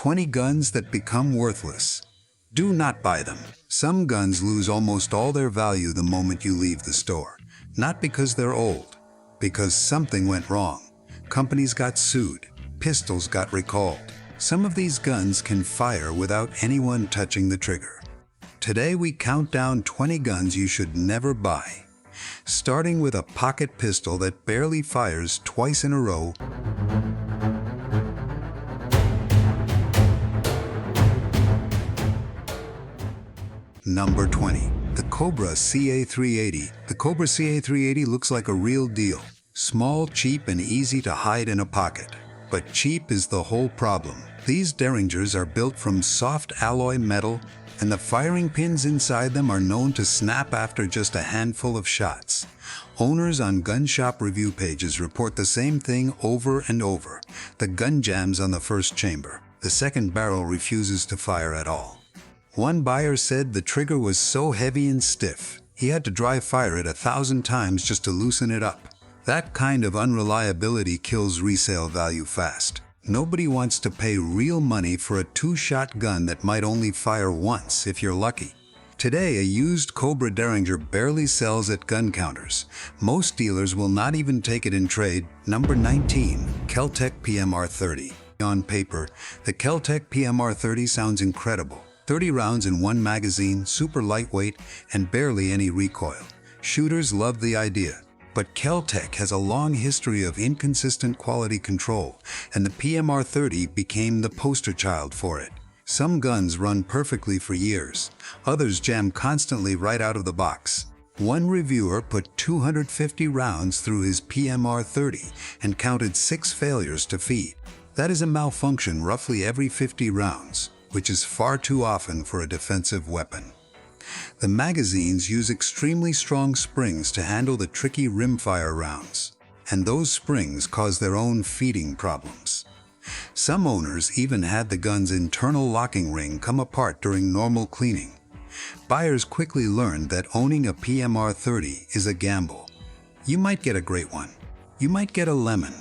20 guns that become worthless. Do not buy them. Some guns lose almost all their value the moment you leave the store. Not because they're old, because something went wrong. Companies got sued. Pistols got recalled. Some of these guns can fire without anyone touching the trigger. Today we count down 20 guns you should never buy. Starting with a pocket pistol that barely fires twice in a row. Number 20. The Cobra CA380. The Cobra CA380 looks like a real deal. Small, cheap, and easy to hide in a pocket. But cheap is the whole problem. These Derringers are built from soft alloy metal, and the firing pins inside them are known to snap after just a handful of shots. Owners on gun shop review pages report the same thing over and over. The gun jams on the first chamber. The second barrel refuses to fire at all. One buyer said the trigger was so heavy and stiff, he had to dry fire it 1,000 times just to loosen it up. That kind of unreliability kills resale value fast. Nobody wants to pay real money for a 2-shot gun that might only fire once if you're lucky. Today, a used Cobra Derringer barely sells at gun counters. Most dealers will not even take it in trade. Number 19. Kel-Tec PMR-30. On paper, the Kel-Tec PMR-30 sounds incredible. 30 rounds in one magazine, super lightweight, and barely any recoil. Shooters love the idea. But Kel-Tec has a long history of inconsistent quality control, and the PMR-30 became the poster child for it. Some guns run perfectly for years. Others jam constantly right out of the box. One reviewer put 250 rounds through his PMR-30 and counted 6 failures to feed. That is a malfunction roughly every 50 rounds, which is far too often for a defensive weapon. The magazines use extremely strong springs to handle the tricky rimfire rounds, and those springs cause their own feeding problems. Some owners even had the gun's internal locking ring come apart during normal cleaning. Buyers quickly learned that owning a PMR-30 is a gamble. You might get a great one. You might get a lemon.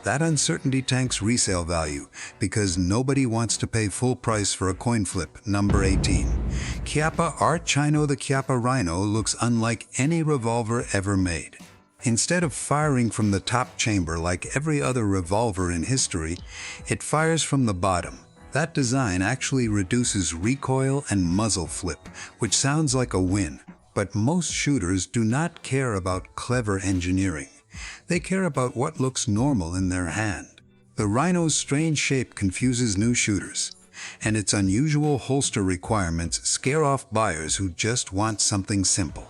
That uncertainty tanks resale value because nobody wants to pay full price for a coin flip. Number 18. Chiappa R51. The Chiappa Rhino looks unlike any revolver ever made. Instead of firing from the top chamber like every other revolver in history, it fires from the bottom. That design actually reduces recoil and muzzle flip, which sounds like a win. But most shooters do not care about clever engineering. They care about what looks normal in their hand. The Rhino's strange shape confuses new shooters, and its unusual holster requirements scare off buyers who just want something simple.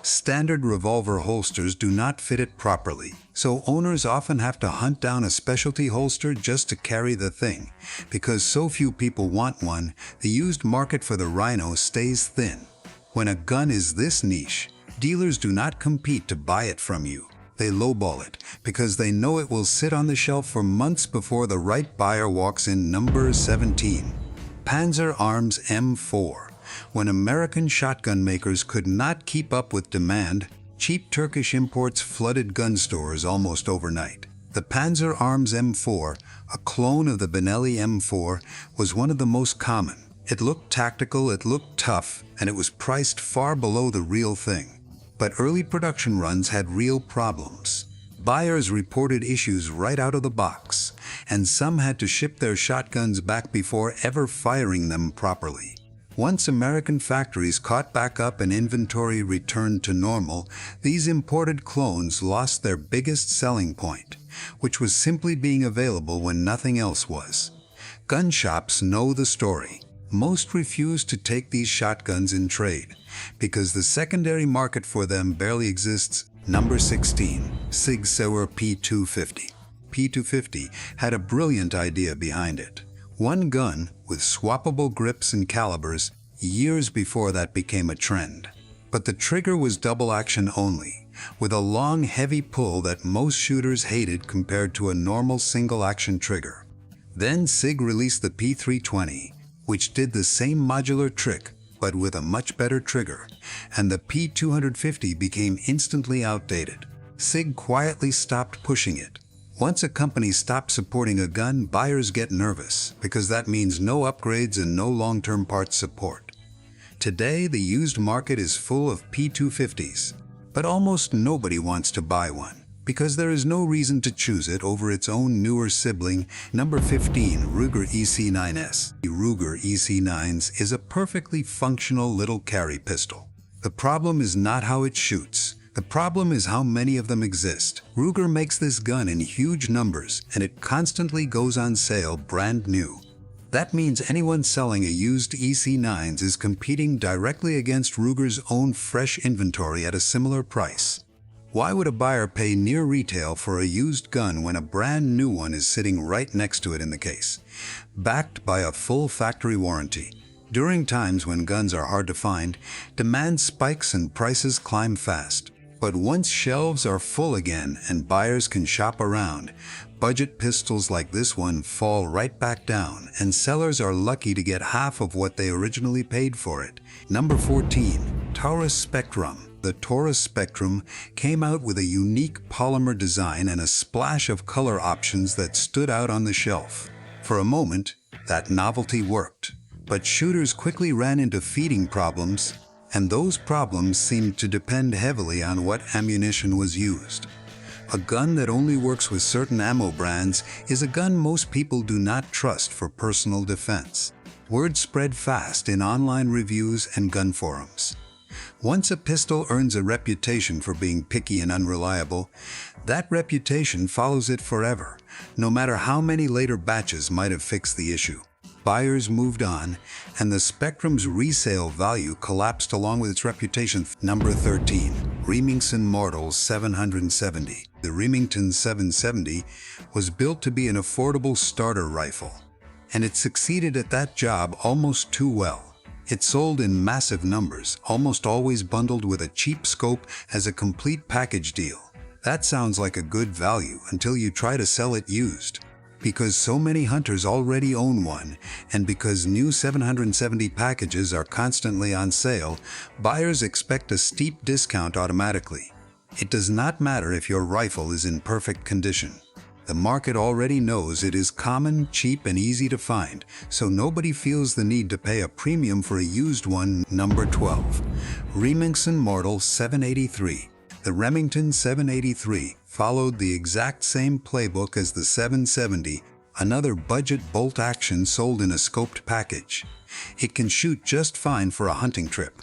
Standard revolver holsters do not fit it properly, so owners often have to hunt down a specialty holster just to carry the thing. Because so few people want one, the used market for the Rhino stays thin. When a gun is this niche, dealers do not compete to buy it from you. They lowball it because they know it will sit on the shelf for months before the right buyer walks in. Number 17. Panzer Arms M4. When American shotgun makers could not keep up with demand, cheap Turkish imports flooded gun stores almost overnight. The Panzer Arms M4, a clone of the Benelli M4, was one of the most common. It looked tactical, it looked tough, and it was priced far below the real thing. But early production runs had real problems. Buyers reported issues right out of the box, and some had to ship their shotguns back before ever firing them properly. Once American factories caught back up and inventory returned to normal, these imported clones lost their biggest selling point, which was simply being available when nothing else was. Gun shops know the story. Most refuse to take these shotguns in trade because the secondary market for them barely exists. Number 16. SIG Sauer P250. P250 had a brilliant idea behind it. One gun with swappable grips and calibers years before that became a trend. But the trigger was double action only, with a long heavy pull that most shooters hated compared to a normal single action trigger. Then SIG released the P320, which did the same modular trick but with a much better trigger, and the P250 became instantly outdated. SIG quietly stopped pushing it. Once a company stops supporting a gun, buyers get nervous because that means no upgrades and no long-term parts support. Today, the used market is full of P250s, but almost nobody wants to buy one because there is no reason to choose it over its own newer sibling, number 15, Ruger EC9S. The Ruger EC9s is a perfectly functional little carry pistol. The problem is not how it shoots. The problem is how many of them exist. Ruger makes this gun in huge numbers, and it constantly goes on sale brand new. That means anyone selling a used EC9s is competing directly against Ruger's own fresh inventory at a similar price. Why would a buyer pay near retail for a used gun when a brand new one is sitting right next to it in the case, backed by a full factory warranty? During times when guns are hard to find, demand spikes and prices climb fast. But once shelves are full again and buyers can shop around, budget pistols like this one fall right back down, and sellers are lucky to get half of what they originally paid for it. Number 14, Taurus Spectrum. The Taurus Spectrum came out with a unique polymer design and a splash of color options that stood out on the shelf. For a moment, that novelty worked, but shooters quickly ran into feeding problems, and those problems seemed to depend heavily on what ammunition was used. A gun that only works with certain ammo brands is a gun most people do not trust for personal defense. Word spread fast in online reviews and gun forums. Once a pistol earns a reputation for being picky and unreliable, that reputation follows it forever, no matter how many later batches might have fixed the issue. Buyers moved on, and the Spectrum's resale value collapsed along with its reputation. Number 13, Remington Model 770. The Remington 770 was built to be an affordable starter rifle, and it succeeded at that job almost too well. It sold in massive numbers, almost always bundled with a cheap scope as a complete package deal. That sounds like a good value until you try to sell it used. Because so many hunters already own one, and because new 770 packages are constantly on sale, buyers expect a steep discount automatically. It does not matter if your rifle is in perfect condition. The market already knows it is common, cheap, and easy to find, so nobody feels the need to pay a premium for a used one. Number 12, Remington Model 783. The Remington 783 followed the exact same playbook as the 770, another budget bolt-action sold in a scoped package. It can shoot just fine for a hunting trip.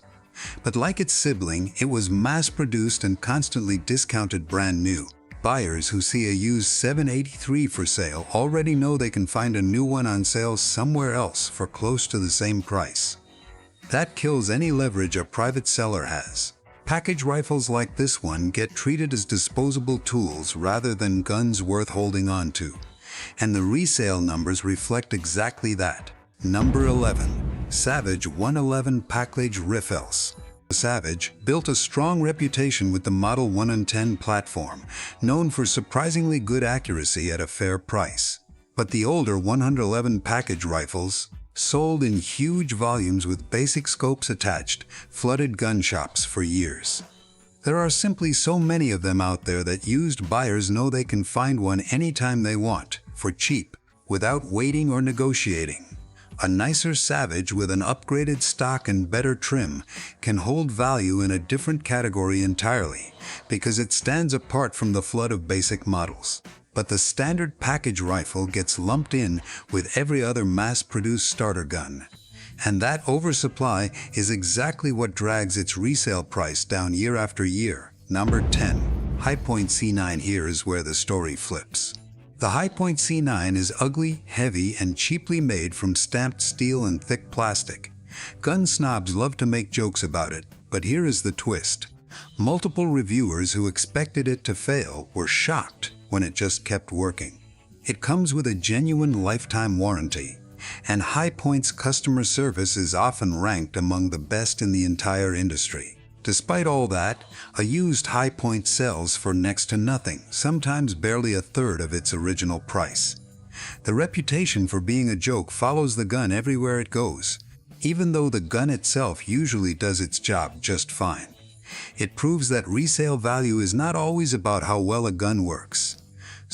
But like its sibling, it was mass-produced and constantly discounted brand new. Buyers who see a used 783 for sale already know they can find a new one on sale somewhere else for close to the same price. That kills any leverage a private seller has. Package rifles like this one get treated as disposable tools rather than guns worth holding on to. And the resale numbers reflect exactly that. Number 11, Savage 111 Package Rifles. Savage built a strong reputation with the Model 1 and 10 platform, known for surprisingly good accuracy at a fair price. But the older 111 package rifles, sold in huge volumes with basic scopes attached, flooded gun shops for years. There are simply so many of them out there that used buyers know they can find one anytime they want, for cheap, without waiting or negotiating. A nicer Savage with an upgraded stock and better trim can hold value in a different category entirely because it stands apart from the flood of basic models. But the standard package rifle gets lumped in with every other mass-produced starter gun. And that oversupply is exactly what drags its resale price down year after year. Number 10, Hi-Point C9. Here is where the story flips. The Hi-Point C9 is ugly, heavy, and cheaply made from stamped steel and thick plastic. Gun snobs love to make jokes about it, but here is the twist. Multiple reviewers who expected it to fail were shocked when it just kept working. It comes with a genuine lifetime warranty, and Hi-Point's customer service is often ranked among the best in the entire industry. Despite all that, a used Hi-Point sells for next to nothing, sometimes barely a third of its original price. The reputation for being a joke follows the gun everywhere it goes, even though the gun itself usually does its job just fine. It proves that resale value is not always about how well a gun works.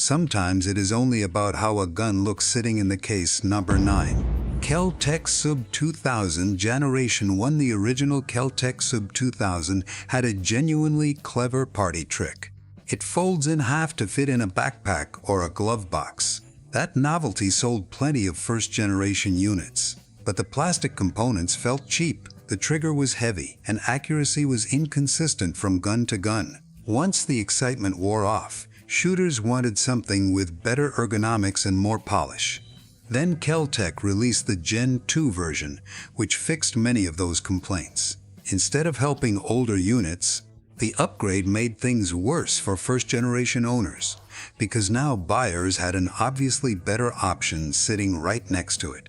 Sometimes it is only about how a gun looks sitting in the case. Number 9. Kel-Tec Sub-2000 Generation 1. The original Kel-Tec Sub-2000 had a genuinely clever party trick. It folds in half to fit in a backpack or a glove box. That novelty sold plenty of first-generation units, but the plastic components felt cheap, the trigger was heavy, and accuracy was inconsistent from gun to gun. Once the excitement wore off, shooters wanted something with better ergonomics and more polish. Then Kel-Tec released the Gen 2 version, which fixed many of those complaints. Instead of helping older units, the upgrade made things worse for first-generation owners, because now buyers had an obviously better option sitting right next to it.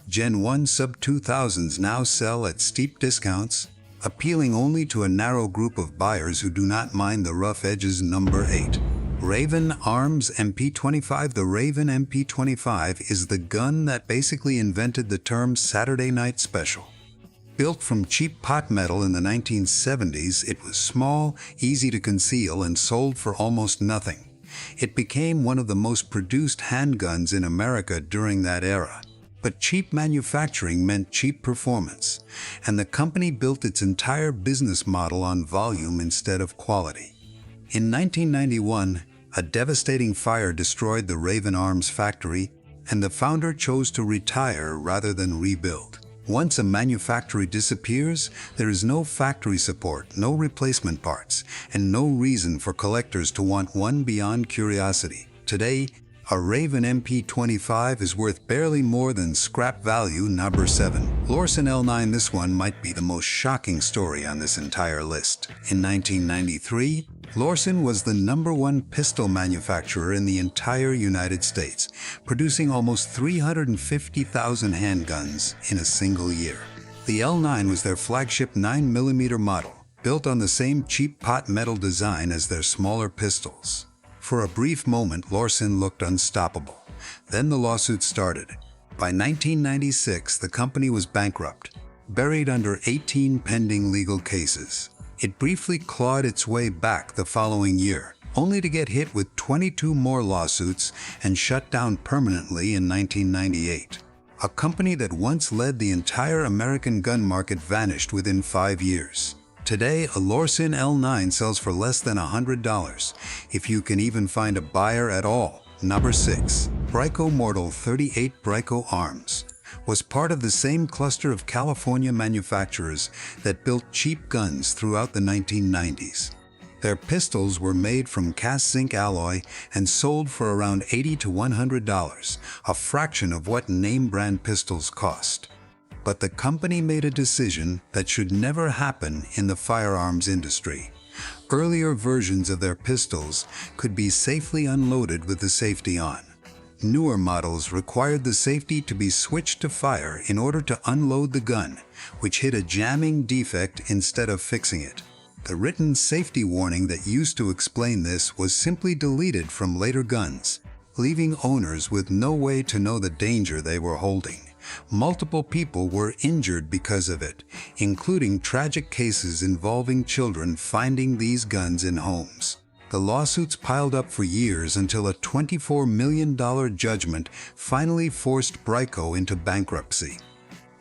Gen 1 Sub-2000s now sell at steep discounts, appealing only to a narrow group of buyers who do not mind the rough edges. Number 8. Remington Arms MP25. The Remington MP25 is the gun that basically invented the term Saturday Night Special. Built from cheap pot metal in the 1970s, it was small, easy to conceal, and sold for almost nothing. It became one of the most produced handguns in America during that era. But cheap manufacturing meant cheap performance, and the company built its entire business model on volume instead of quality. In 1991, a devastating fire destroyed the Remington Arms factory, and the founder chose to retire rather than rebuild. Once a manufactory disappears, there is no factory support, no replacement parts, and no reason for collectors to want one beyond curiosity. Today, a Remington MP25 is worth barely more than scrap value. Number 7. Lorcin L9. This one might be the most shocking story on this entire list. In 1993, Lorcin was the #1 pistol manufacturer in the entire United States, producing almost 350,000 handguns in a single year. The L9 was their flagship 9mm model, built on the same cheap pot metal design as their smaller pistols. For a brief moment, Lorcin looked unstoppable. Then the lawsuit started. By 1996, the company was bankrupt, buried under 18 pending legal cases. It briefly clawed its way back the following year, only to get hit with 22 more lawsuits and shut down permanently in 1998. A company that once led the entire American gun market vanished within 5 years. Today, a Lorcin L9 sells for less than $100, if you can even find a buyer at all. Number 6. Bryco Model 38. Bryco Arms was part of the same cluster of California manufacturers that built cheap guns throughout the 1990s. Their pistols were made from cast zinc alloy and sold for around $80 to $100, a fraction of what name-brand pistols cost. But the company made a decision that should never happen in the firearms industry. Earlier versions of their pistols could be safely unloaded with the safety on. Newer models required the safety to be switched to fire in order to unload the gun, which hid a jamming defect instead of fixing it. The written safety warning that used to explain this was simply deleted from later guns, leaving owners with no way to know the danger they were holding. Multiple people were injured because of it, including tragic cases involving children finding these guns in homes. The lawsuits piled up for years until a $24 million judgment finally forced Bryco into bankruptcy.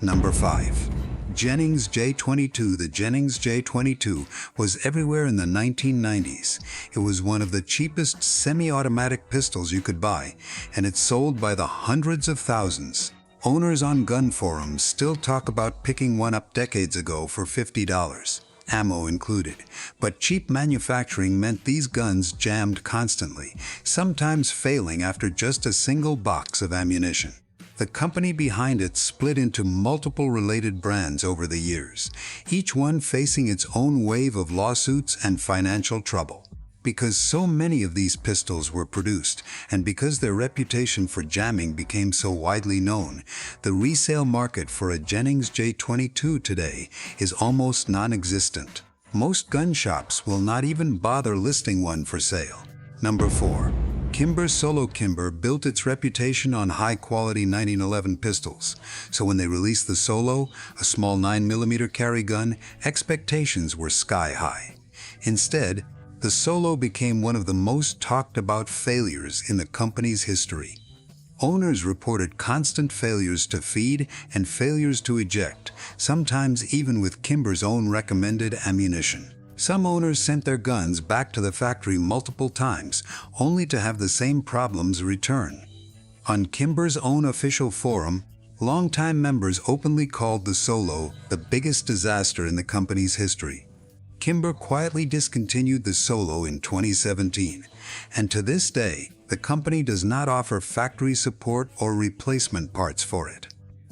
Number 5. Jennings J22. The Jennings J22 was everywhere in the 1990s. It was one of the cheapest semi-automatic pistols you could buy, and it sold by the hundreds of thousands. Owners on gun forums still talk about picking one up decades ago for $50, ammo included. But cheap manufacturing meant these guns jammed constantly, sometimes failing after just a single box of ammunition. The company behind it split into multiple related brands over the years, each one facing its own wave of lawsuits and financial trouble. Because so many of these pistols were produced, and because their reputation for jamming became so widely known, the resale market for a Jennings J22 today is almost non-existent. Most gun shops will not even bother listing one for sale. Number 4. Kimber Solo. Kimber built its reputation on high-quality 1911 pistols, so when they released the Solo, a small 9mm carry gun, expectations were sky-high. Instead, The Solo became one of the most talked about failures in the company's history. Owners reported constant failures to feed and failures to eject, sometimes even with Kimber's own recommended ammunition. Some owners sent their guns back to the factory multiple times, only to have the same problems return. On Kimber's own official forum, longtime members openly called the Solo the biggest disaster in the company's history. Kimber quietly discontinued the Solo in 2017, and to this day, the company does not offer factory support or replacement parts for it.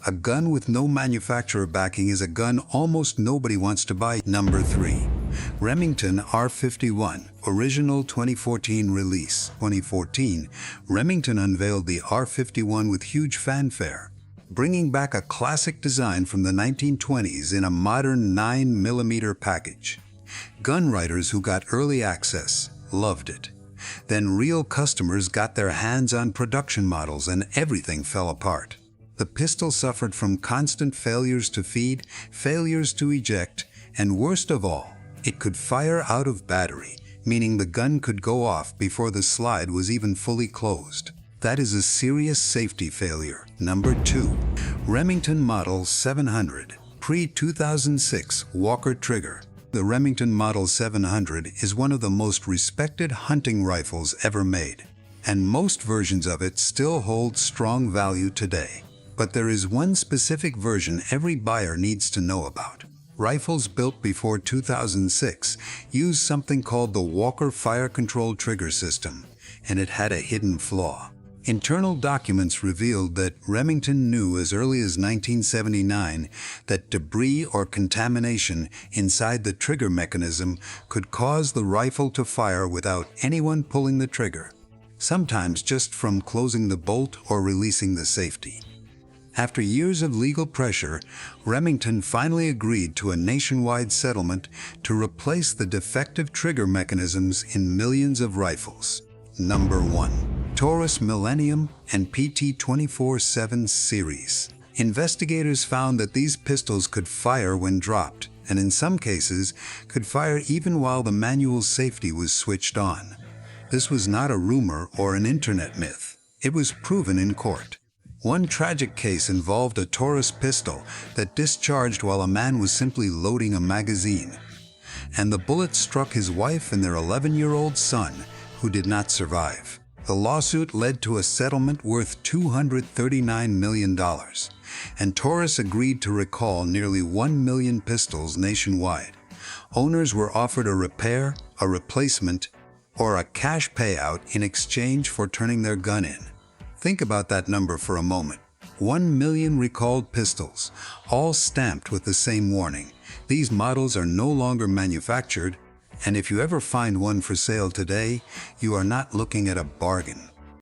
A gun with no manufacturer backing is a gun almost nobody wants to buy. Number 3. Remington R51, original 2014 release. 2014, Remington unveiled the R51 with huge fanfare, bringing back a classic design from the 1920s in a modern 9mm package. Gun writers who got early access loved it. Then real customers got their hands on production models and everything fell apart. The pistol suffered from constant failures to feed, failures to eject, and worst of all, it could fire out of battery, meaning the gun could go off before the slide was even fully closed. That is a serious safety failure. Number 2. Remington Model 700, pre-2006 Walker Trigger. The Remington Model 700 is one of the most respected hunting rifles ever made, and most versions of it still hold strong value today. But there is one specific version every buyer needs to know about. Rifles built before 2006 used something called the Walker Fire Control Trigger System, and it had a hidden flaw. Internal documents revealed that Remington knew as early as 1979 that debris or contamination inside the trigger mechanism could cause the rifle to fire without anyone pulling the trigger, sometimes just from closing the bolt or releasing the safety. After years of legal pressure, Remington finally agreed to a nationwide settlement to replace the defective trigger mechanisms in millions of rifles. Number 1. Taurus Millennium and PT-24-7 series. Investigators found that these pistols could fire when dropped, and in some cases, could fire even while the manual safety was switched on. This was not a rumor or an internet myth. It was proven in court. One tragic case involved a Taurus pistol that discharged while a man was simply loading a magazine, and the bullet struck his wife and their 11-year-old son, who did not survive. The lawsuit led to a settlement worth $239 million, and Taurus agreed to recall nearly 1 million pistols nationwide. Owners were offered a repair, a replacement, or a cash payout in exchange for turning their gun in. Think about that number for a moment. 1 million recalled pistols, all stamped with the same warning. These models are no longer manufactured, and if you ever find one for sale today, you are not looking at a bargain.